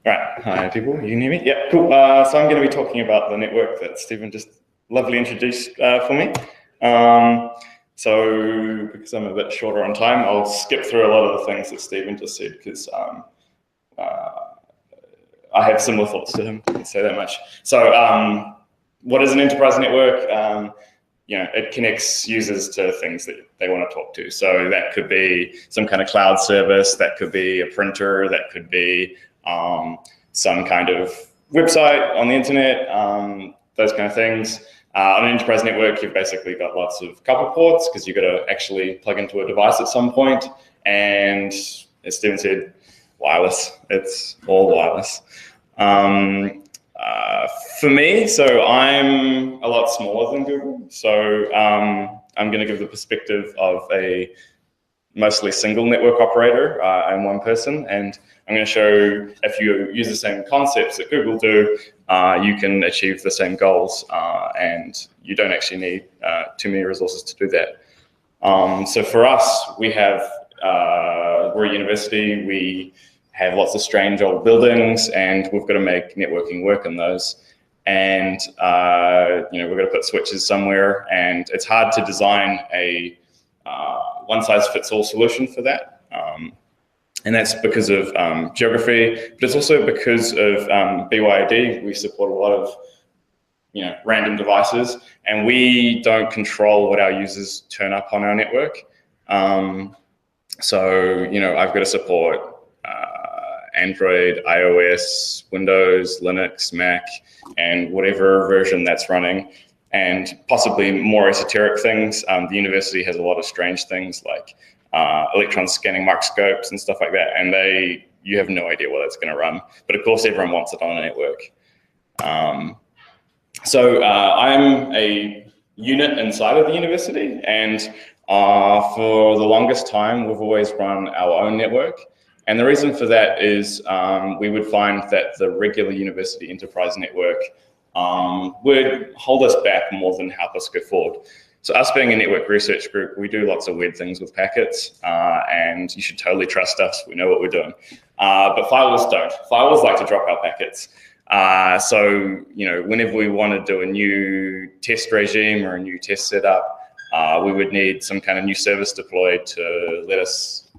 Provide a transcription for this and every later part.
Right, hi people, you can hear me? Yeah, cool. So I'm going to be talking about the network that Stephen just lovely introduced for me. So because I'm a bit shorter on time, I'll skip through a lot of the things that Stephen just said because I have similar thoughts to him, I can say that much. So what is an enterprise network? It connects users to things that they want to talk to. So that could be some kind of cloud service, that could be a printer, that could be some kind of website on the internet, those kind of things. On an enterprise network, you've basically got lots of copper ports because you've got to actually plug into a device at some point. And as Stephen said, wireless, it's all wireless. For me, so I'm a lot smaller than Google. So I'm going to give the perspective of a mostly single network operator. I'm one person, and I'm going to show if you use the same concepts that Google do, you can achieve the same goals, and you don't actually need too many resources to do that. So for us, we're a university. We have lots of strange old buildings, and we've got to make networking work in those. And we've got to put switches somewhere, and it's hard to design a one-size-fits-all solution for that. And that's because of geography, but it's also because of BYOD. We support a lot of random devices, and we don't control what our users turn up on our network. So I've got to support Android, iOS, Windows, Linux, Mac, and whatever version that's running, and possibly more esoteric things. The university has a lot of strange things like electron scanning microscopes and stuff like that, and you have no idea what that's going to run. But of course, everyone wants it on a network. So I'm a unit inside of the university, and for the longest time, we've always run our own network. And the reason for that is we would find that the regular university enterprise network would hold us back more than help us go forward. So us being a network research group, we do lots of weird things with packets, and you should totally trust us. We know what we're doing. But firewalls don't. Firewalls like to drop our packets. So whenever we want to do a new test regime or a new test setup, we would need some kind of new service deployed to let us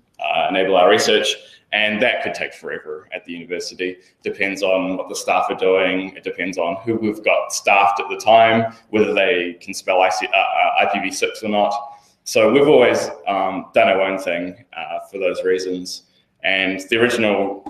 enable our research. And that could take forever at the university. Depends on what the staff are doing. It depends on who we've got staffed at the time, whether they can spell IPv6 or not. So we've always done our own thing for those reasons. And the original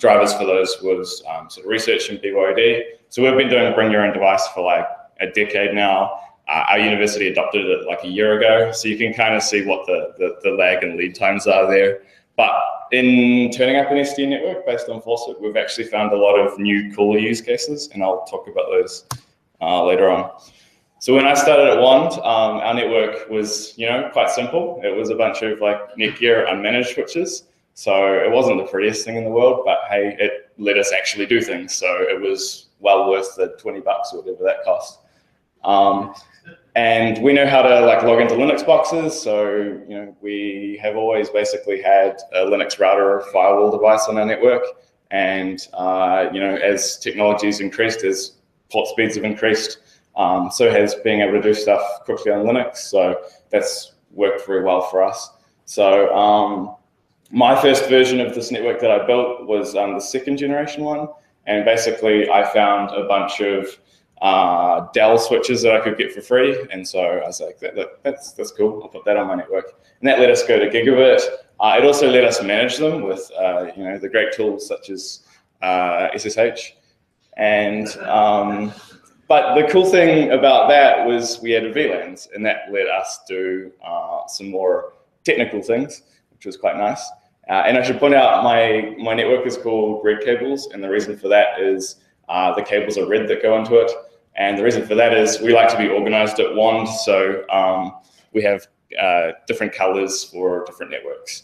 drivers for those was sort of research and BYOD. So we've been doing bring your own device for like a decade now. Our university adopted it like a year ago. So you can kind of see what the lag and lead times are there. But in turning up an SDN network based on Faucet, we've actually found a lot of new cooler use cases, and I'll talk about those later on. So when I started at Wand, our network was, quite simple. It was a bunch of like Netgear unmanaged switches. So it wasn't the prettiest thing in the world, but hey, it let us actually do things. So it was well worth the $20 or whatever that cost. And we know how to log into Linux boxes. So, we have always basically had a Linux router or firewall device on our network. And, as technology's increased, as port speeds have increased, so has being able to do stuff quickly on Linux. So that's worked very well for us. So my first version of this network that I built was the second generation one. And basically I found a bunch of Dell switches that I could get for free, and so I was like, that's cool. I'll put that on my network, and that let us go to gigabit. It also let us manage them with the great tools such as SSH. And but the cool thing about that was we added VLANs, and that let us do some more technical things, which was quite nice. And I should point out my network is called Red Cables, and the reason for that is the cables are red that go into it. And the reason for that is we like to be organized at Wand, so we have different colors for different networks.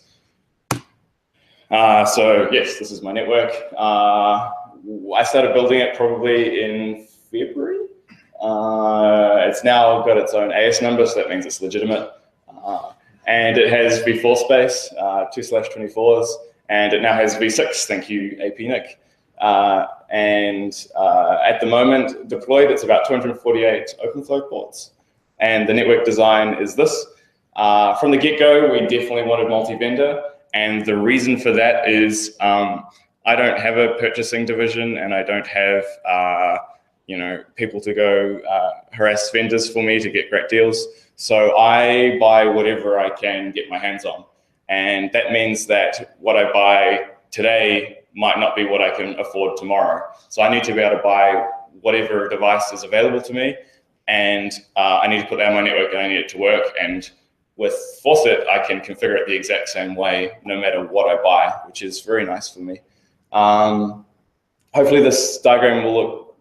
So yes, this is my network. I started building it probably in February. It's now got its own AS number, so that means it's legitimate. And it has V4 space, 2/24s, and it now has V6, thank you, AP Nick. At the moment, deployed, it's about 248 OpenFlow ports. And the network design is this. From the get-go, we definitely wanted multi-vendor. And the reason for that is I don't have a purchasing division, and I don't have people to go harass vendors for me to get great deals. So I buy whatever I can get my hands on. And that means that what I buy today might not be what I can afford tomorrow. So I need to be able to buy whatever device is available to me, and I need to put that on my network, and I need it to work. And with Faucet, I can configure it the exact same way, no matter what I buy, which is very nice for me. Hopefully this diagram will look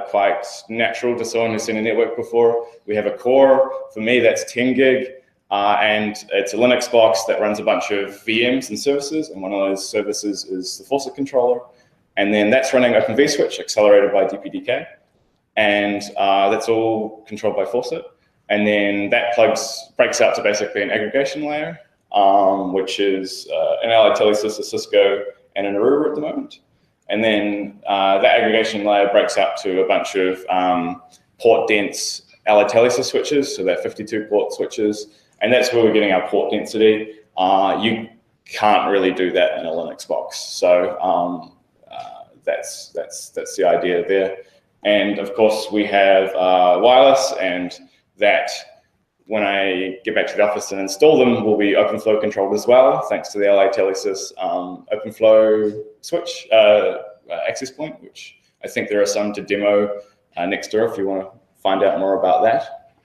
quite natural to someone who's seen a network before. We have a core. For me, that's 10 gig. And it's a Linux box that runs a bunch of VMs and services, and one of those services is the Faucet controller. And then that's running Open vSwitch, accelerated by DPDK. And that's all controlled by Faucet. And then that breaks out to basically an aggregation layer, which is an Allied Telesis, a Cisco, and an Aruba at the moment. And then that aggregation layer breaks out to a bunch of port-dense Allied Telesis switches, so they're 52-port switches. And that's where we're getting our port density. You can't really do that in a Linux box. So that's the idea there. And of course, we have wireless, and that when I get back to the office and install them will be OpenFlow controlled as well, thanks to the Allied Telesis OpenFlow switch access point, which I think there are some to demo next door if you want to find out more about that.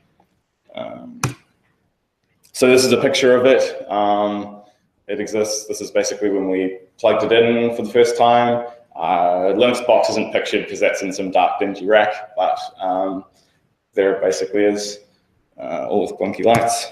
So this is a picture of it. It exists. This is basically when we plugged it in for the first time. Linux box isn't pictured because that's in some dark, dingy rack, but there it basically is, all with blinky lights.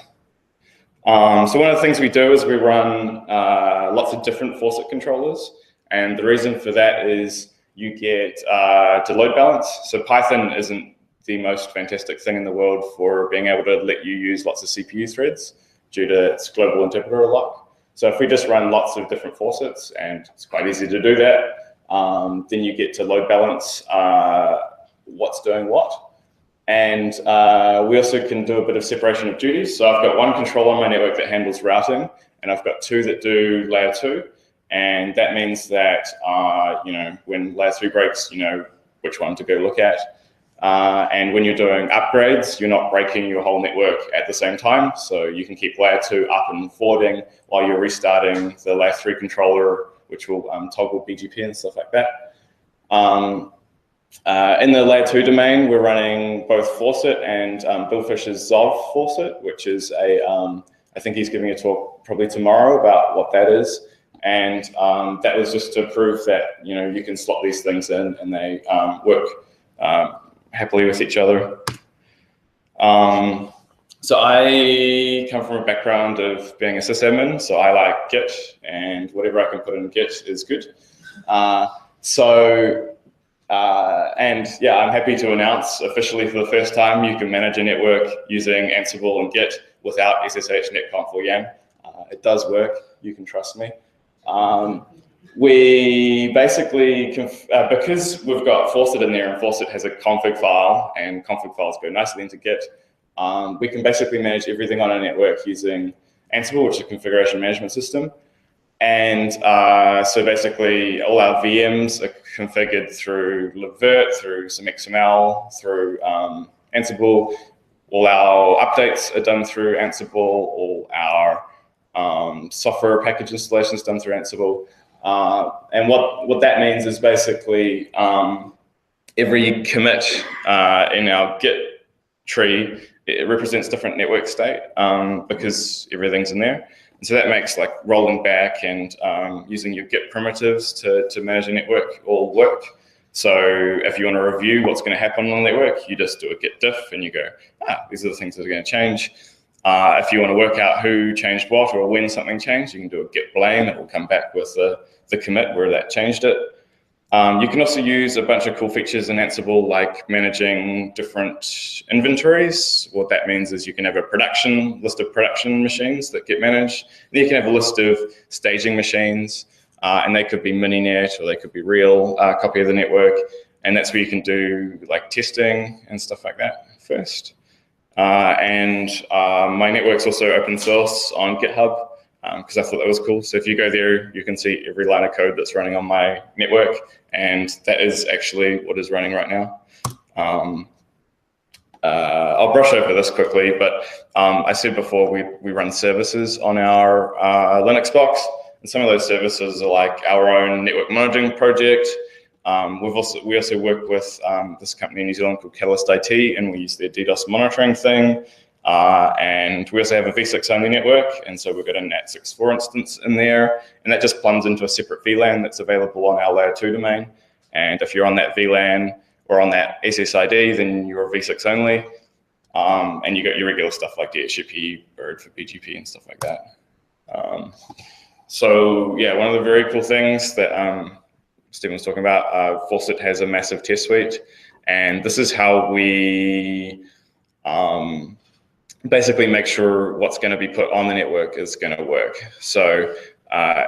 So one of the things we do is we run lots of different Faucet controllers, and the reason for that is you get to load balance. So Python isn't the most fantastic thing in the world for being able to let you use lots of CPU threads due to its global interpreter lock. So if we just run lots of different Faucets, and it's quite easy to do that, then you get to load balance what's doing what. And we also can do a bit of separation of duties. So I've got one controller on my network that handles routing, and I've got two that do layer 2. And that means that when layer 3 breaks, you know which one to go look at. And when you're doing upgrades, you're not breaking your whole network at the same time. So you can keep layer 2 up and forwarding while you're restarting the layer 3 controller, which will toggle BGP and stuff like that. In the layer 2 domain, we're running both Faucet and Bill Fisher's Zov Faucet, which is I think he's giving a talk probably tomorrow about what that is. And that was just to prove that you can slot these things in and they work happily with each other. So I come from a background of being a sysadmin, so I like Git, and whatever I can put in Git is good. And yeah, I'm happy to announce officially for the first time you can manage a network using Ansible and Git without SSH netconf or YAM. It does work, you can trust me. We basically, because we've got Faucet in there and Faucet has a config file and config files go nicely into Git, we can basically manage everything on our network using Ansible, which is a configuration management system. And so basically all our VMs are configured through libvirt, through some XML, through Ansible. All our updates are done through Ansible. All our software package installations done through Ansible. And what that means is basically every commit in our Git tree, it represents different network state because everything's in there. And so that makes like rolling back and using your Git primitives to manage a network all work. So if you want to review what's going to happen on the network, you just do a git diff and you go, these are the things that are going to change. If you want to work out who changed what or when something changed, you can do a git blame. It will come back with the commit where that changed it. You can also use a bunch of cool features in Ansible, like managing different inventories. What that means is you can have a list of production machines that get managed. Then you can have a list of staging machines. and they could be mini-net or they could be real copy of the network. And that's where you can do like testing and stuff like that first. My network's also open source on GitHub because I thought that was cool. So if you go there, you can see every line of code that's running on my network, and that is actually what is running right now. I'll brush over this quickly, but I said before we run services on our Linux box, and some of those services are like our own network monitoring project. We also work with this company in New Zealand called Catalyst IT, and we use their DDoS monitoring thing. And we also have a v6 only network, and so we've got a NAT64 instance in there, and that just plumbs into a separate VLAN that's available on our layer 2 domain. And if you're on that VLAN or on that SSID, then you're v6 only, and you got your regular stuff like DHCP, Bird for BGP, and stuff like that. So yeah, one of the very cool things that Stephen was talking about, Faucet has a massive test suite, and this is how we basically make sure what's going to be put on the network is going to work. So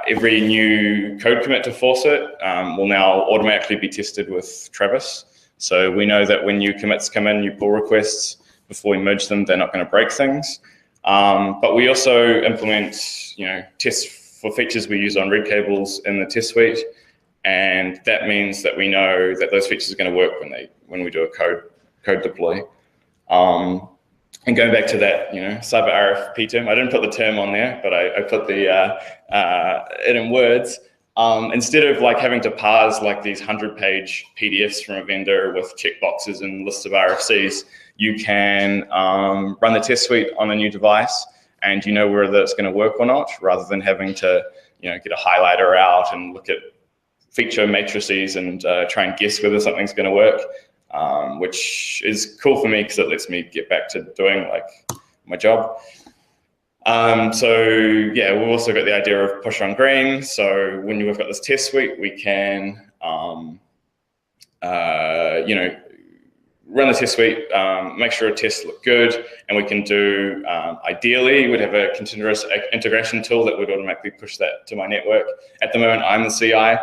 every new code commit to Faucet will now automatically be tested with Travis. So we know that when new commits come in, new pull requests, before we merge them, they're not going to break things. But we also implement, tests for features we use on red cables in the test suite, and that means that we know that those features are going to work when we do a code deploy. And going back to that, cyber RFP term, I didn't put the term on there, but I put it in words. Instead of like having to parse like these 100-page PDFs from a vendor with checkboxes and lists of RFCs, you can run the test suite on a new device, and you know whether it's going to work or not, rather than having to get a highlighter out and look at feature matrices and try and guess whether something's going to work, which is cool for me because it lets me get back to doing like my job. So yeah, we've also got the idea of push on green. So when we've got this test suite, we can run the test suite, make sure our tests look good, and we can do, ideally, we'd have a continuous integration tool that would automatically push that to my network. At the moment, I'm the CI,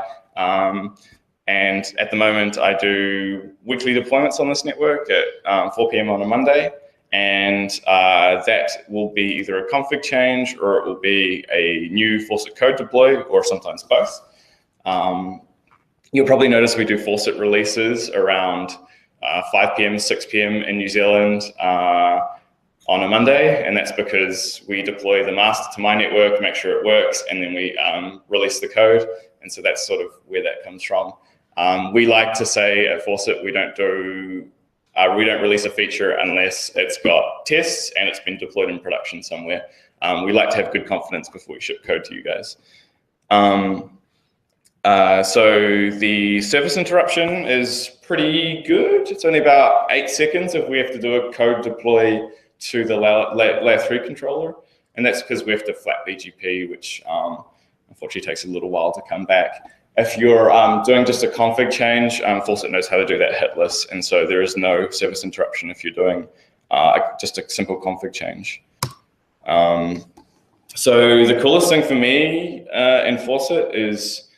and at the moment, I do weekly deployments on this network at 4 p.m. on a Monday, and that will be either a config change or it will be a new Faucet code deploy, or sometimes both. You'll probably notice we do Faucet releases around 5 p.m., 6 p.m. in New Zealand on a Monday, and that's because we deploy the master to my network, make sure it works, and then we release the code, and so that's sort of where that comes from. We like to say at Faucet we don't release a feature unless it's got tests and it's been deployed in production somewhere. We like to have good confidence before we ship code to you guys. So the service interruption is pretty good. It's only about 8 seconds if we have to do a code deploy to the layer 3 controller. And that's because we have to flat BGP, which unfortunately takes a little while to come back. If you're doing just a config change, Faucet knows how to do that hitless. And so there is no service interruption if you're doing just a simple config change. So the coolest thing for me in Faucet is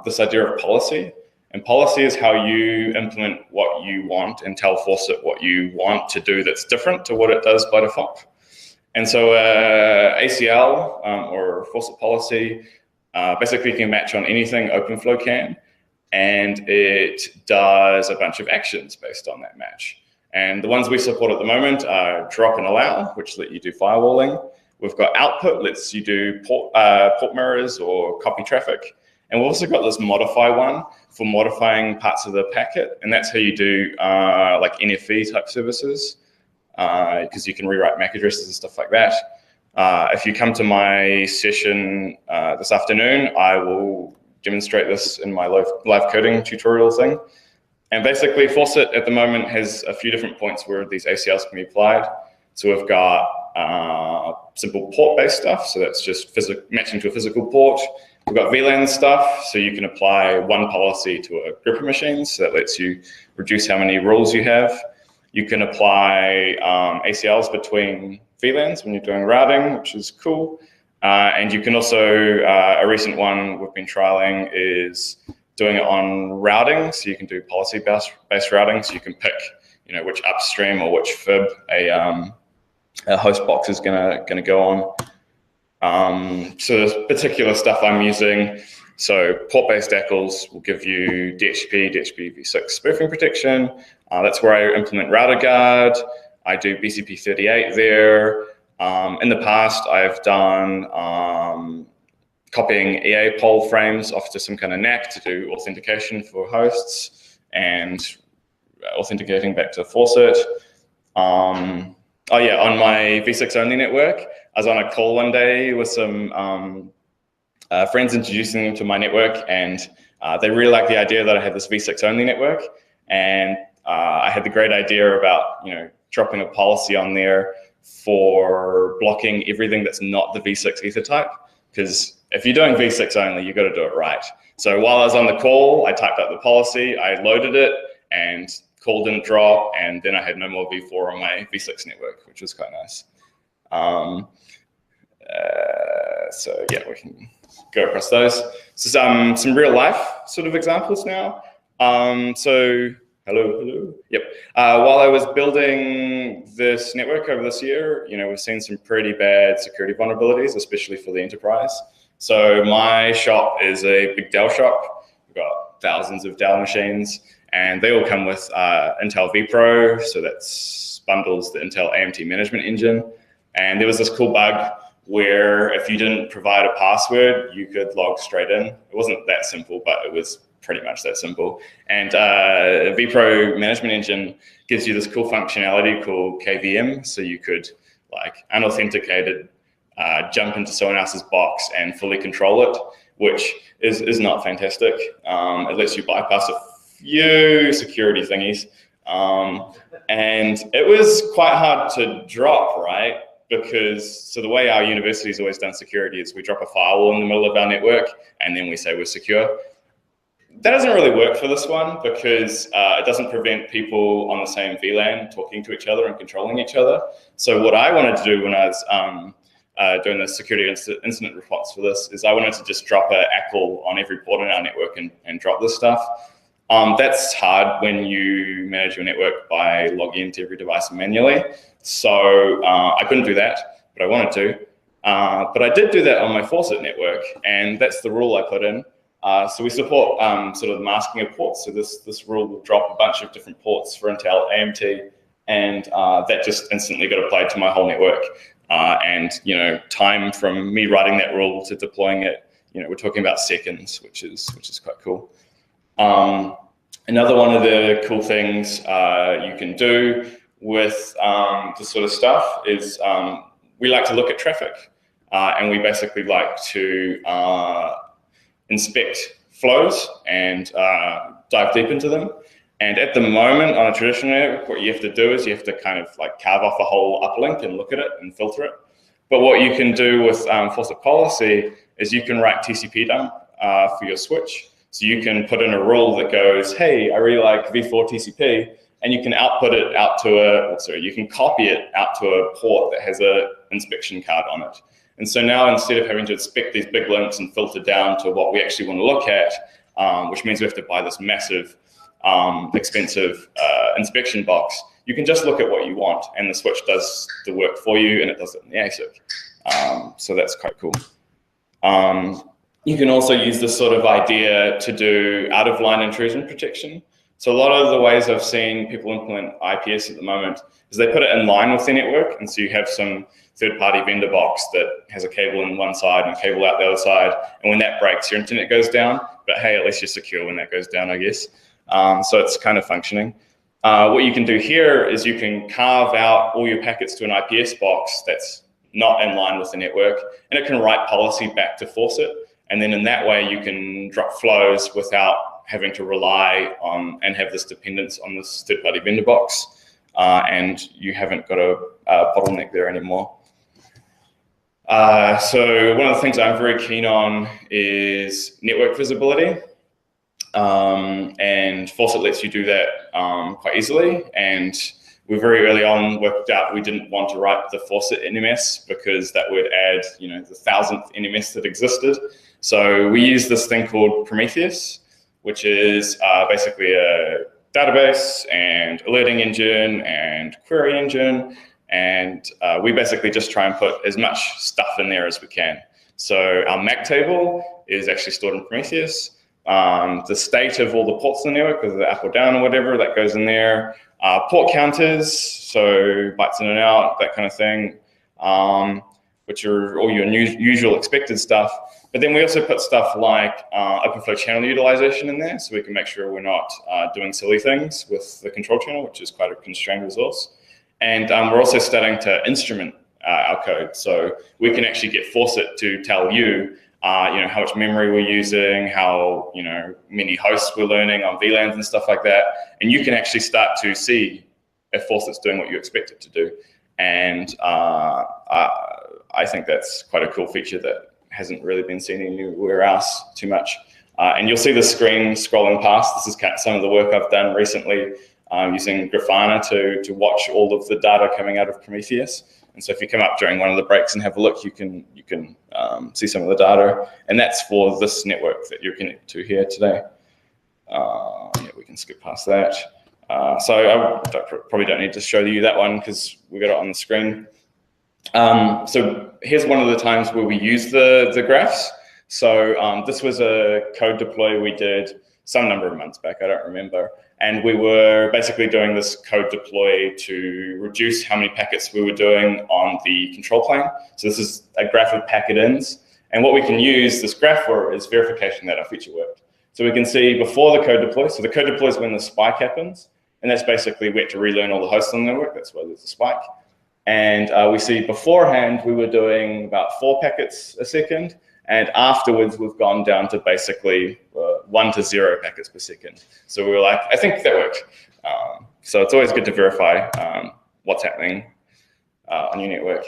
this idea of policy. And policy is how you implement what you want and tell Faucet what you want to do that's different to what it does by default. And so ACL or Faucet policy basically can match on anything OpenFlow can, and it does a bunch of actions based on that match. And the ones we support at the moment are drop and allow, which let you do firewalling. We've got output, lets you do port mirrors or copy traffic. And we've also got this modify one for modifying parts of the packet, and that's how you do like NFV type services, because you can rewrite MAC addresses and stuff like that. If you come to my session this afternoon, I will demonstrate this in my live coding tutorial thing. And basically, Faucet at the moment has a few different points where these ACLs can be applied. So we've got simple port-based stuff, so that's just matching to a physical port. We've got VLAN stuff, so you can apply one policy to a group of machines, so that lets you reduce how many rules you have. You can apply ACLs between VLANs when you're doing routing, which is cool. And you can also, a recent one we've been trialing is doing it on routing. So you can do policy-based routing. So you can pick, which upstream or which fib a host box is gonna go on. So there's particular stuff I'm using. So port-based ECLs will give you DHCP v6 spoofing protection. That's where I implement router guard. I do BCP38 there. In the past, I've done copying EA poll frames off to some kind of NAC to do authentication for hosts and authenticating back to Faucet. Oh yeah, on my v6 only network, I was on a call one day with some friends introducing them to my network, and they really liked the idea that I had this v6 only network, and I had the great idea about dropping a policy on there for blocking everything that's not the v6 ether type, because if you're doing v6 only, you've got to do it right. So while I was on the call, I typed out the policy, I loaded it, and call didn't drop, and then I had no more v4 on my v6 network, which was quite nice. So yeah, we can go across those. So some real life sort of examples now. So hello. Yep. While I was building this network over this year, we've seen some pretty bad security vulnerabilities, especially for the enterprise. So my shop is a big Dell shop. We've got thousands of Dell machines, and they all come with Intel vPro. So that's bundles the Intel AMT management engine. And there was this cool bug where if you didn't provide a password, you could log straight in. It wasn't that simple, but it was pretty much that simple. And vPro management engine gives you this cool functionality called KVM. So you could, like, unauthenticated jump into someone else's box and fully control it, which is not fantastic. It lets you bypass a few security thingies. And it was quite hard to drop, right? Because, so the way our university's always done security is we drop a firewall in the middle of our network and then we say we're secure. That doesn't really work for this one because it doesn't prevent people on the same VLAN talking to each other and controlling each other. So what I wanted to do when I was doing the security incident response for this is I wanted to just drop an ACL on every port in our network and drop this stuff. That's hard when you manage your network by logging into every device manually. So I couldn't do that, but I wanted to. But I did do that on my Faucet network, and that's the rule I put in. So we support sort of masking of ports. So this rule will drop a bunch of different ports for Intel AMT, and that just instantly got applied to my whole network. And time from me writing that rule to deploying it, we're talking about seconds, which is quite cool. Another one of the cool things you can do with this sort of stuff is we like to look at traffic, and we basically like to inspect flows and dive deep into them. And at the moment on a traditional network, what you have to do is you have to kind of like carve off a whole uplink and look at it and filter it. But what you can do with Faucet policy is you can write TCP dump for your switch. So you can put in a rule that goes, hey, I really like v4 TCP, and you can output it out to you can copy it out to a port that has a inspection card on it. And so now instead of having to inspect these big links and filter down to what we actually want to look at, which means we have to buy this massive, expensive inspection box, you can just look at what you want, and the switch does the work for you, and it does it in the ASIC. So that's quite cool. You can also use this sort of idea to do out-of-line intrusion protection. So a lot of the ways I've seen people implement IPS at the moment is they put it in line with their network, and so you have some third-party vendor box that has a cable in one side and a cable out the other side, and when that breaks, your internet goes down, but hey, at least you're secure when that goes down, I guess. So it's kind of functioning. What you can do here is you can carve out all your packets to an IPS box that's not in line with the network, and it can write policy back to Faucet. And then in that way, you can drop flows without having to rely on and have this dependence on this third-party vendor box. And you haven't got a bottleneck there anymore. So one of the things I'm very keen on is network visibility. And Faucet lets you do that quite easily. And we very early on worked out we didn't want to write the Faucet NMS because that would add, the 1,000th NMS that existed. So we use this thing called Prometheus, which is basically a database and alerting engine and query engine. And we basically just try and put as much stuff in there as we can. So our MAC table is actually stored in Prometheus. The state of all the ports in the network, whether they're up or down or whatever, that goes in there. Port counters, so bytes in and out, that kind of thing, which are all your usual expected stuff. But then we also put stuff like OpenFlow channel utilization in there, so we can make sure we're not doing silly things with the control channel, which is quite a constrained resource. And we're also starting to instrument our code, so we can actually get Faucet to tell you, how much memory we're using, how many hosts we're learning on VLANs and stuff like that, and you can actually start to see if Faucet's doing what you expect it to do. And I think that's quite a cool feature that hasn't really been seen anywhere else too much. And you'll see the screen scrolling past. This is some of the work I've done recently using Grafana to watch all of the data coming out of Prometheus. And so if you come up during one of the breaks and have a look, you can see some of the data. And that's for this network that you're connected to here today. Yeah, we can skip past that. So I probably don't need to show you that one because we got it on the screen. So here's one of the times where we use the graphs. So this was a code deploy we did some number of months back, I don't remember. And we were basically doing this code deploy to reduce how many packets we were doing on the control plane. So this is a graph of packet ins. And what we can use this graph for is verification that our feature worked. So we can see before the code deploy. So the code deploy is when the spike happens. And that's basically we had to relearn all the hosts on the network. That's why there's a spike. And we see beforehand, we were doing about 4 packets a second. And afterwards, we've gone down to basically 1 to 0 packets per second. So we were like, I think that worked. So it's always good to verify what's happening on your network.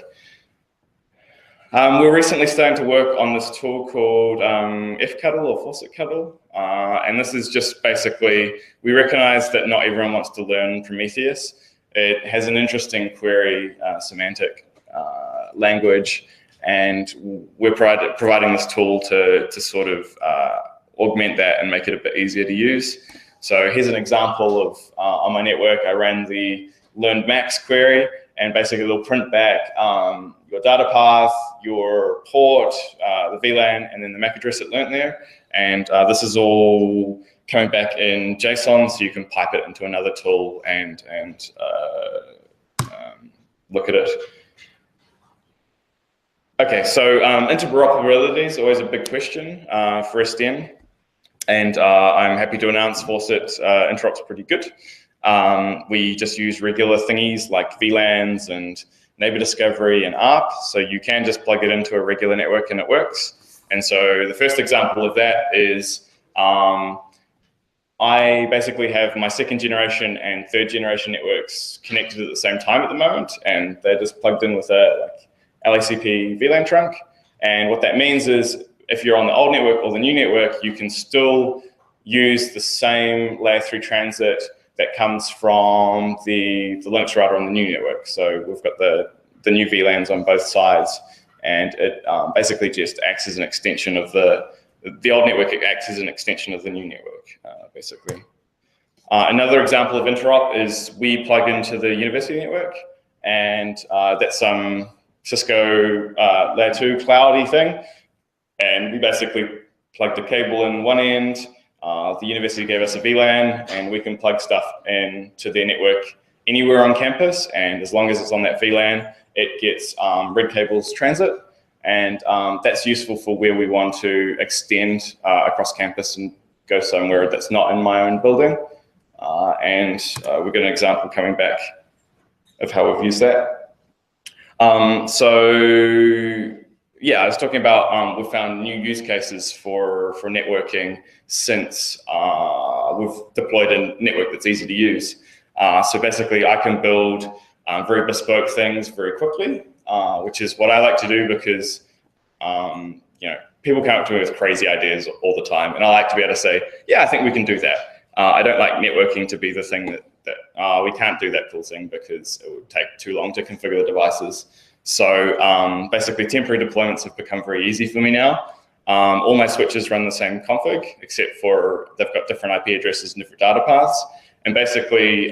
We're recently starting to work on this tool called fcuddle or Faucet cuddle. And this is just basically, we recognize that not everyone wants to learn Prometheus. It has an interesting query semantic language. And we're providing this tool to sort of augment that and make it a bit easier to use. So here's an example of, on my network, I ran the learned max query, and basically it'll print back your data path, your port, the VLAN, and then the MAC address it learned there. And this is all coming back in JSON, so you can pipe it into another tool and look at it. Okay, so interoperability is always a big question for SDN, and I'm happy to announce Faucet Interop's pretty good. We just use regular thingies like VLANs and neighbor discovery and ARP, so you can just plug it into a regular network and it works. And so the first example of that is I basically have my 2nd generation and 3rd generation networks connected at the same time at the moment, and they're just plugged in with a LACP VLAN trunk. And what that means is if you're on the old network or the new network, you can still use the same layer 3 transit that comes from the Linux router on the new network. So we've got the new VLANs on both sides, and it basically just acts as an extension of the old network. It acts as an extension of the new network, basically. Another example of Interop is we plug into the university network, and that's some Cisco layer 2 cloudy thing, and we basically plugged a cable in one end. The university gave us a VLAN, and we can plug stuff into their network anywhere on campus, and as long as it's on that VLAN, it gets red cables transit, and that's useful for where we want to extend across campus and go somewhere that's not in my own building. And we've got an example coming back of how we've used that. So yeah, I was talking about we found new use cases for networking since we've deployed a network that's easy to use. So basically, I can build very bespoke things very quickly, which is what I like to do because people come up to me with crazy ideas all the time, and I like to be able to say, yeah, I think we can do that. I don't like networking to be the thing that that we can't do that full thing because it would take too long to configure the devices. So basically temporary deployments have become very easy for me now. All my switches run the same config, except for they've got different IP addresses and different data paths. And basically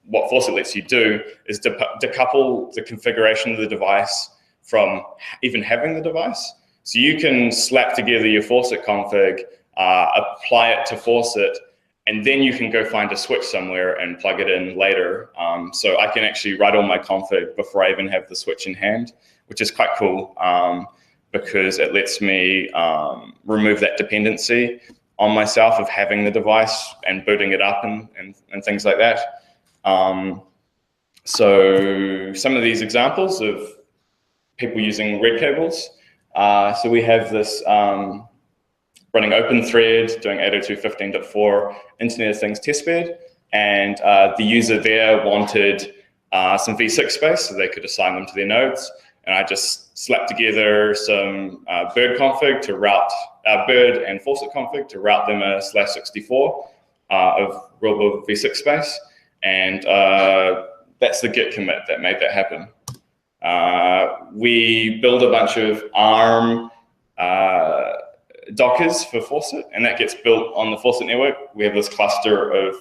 what Faucet lets you do is decouple the configuration of the device from even having the device. So you can slap together your Faucet config, apply it to Faucet, and then you can go find a switch somewhere and plug it in later. So I can actually write all my config before I even have the switch in hand, which is quite cool because it lets me remove that dependency on myself of having the device and booting it up and things like that. So some of these examples of people using red cables. So we have this running open thread, doing 802.15.4 Internet of Things testbed, and the user there wanted some v6 space so they could assign them to their nodes. And I just slapped together some bird config to route bird and Faucet config to route them a /64 of real world v6 space, and that's the Git commit that made that happen. We build a bunch of ARM Dockers for Faucet, and that gets built on the Faucet network. We have this cluster of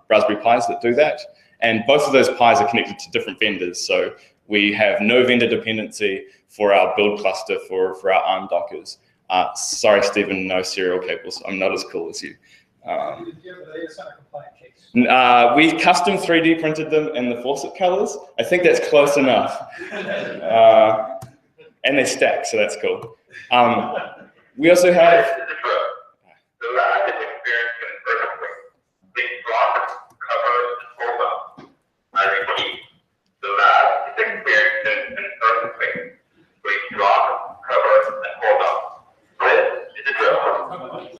Raspberry Pis that do that, and both of those Pis are connected to different vendors. So we have no vendor dependency for our build cluster for our ARM Dockers. Sorry, Stephen, no serial cables. I'm not as cool as you. We custom 3D printed them in the Faucet colors. I think that's close enough. And they stack, so that's cool. We also have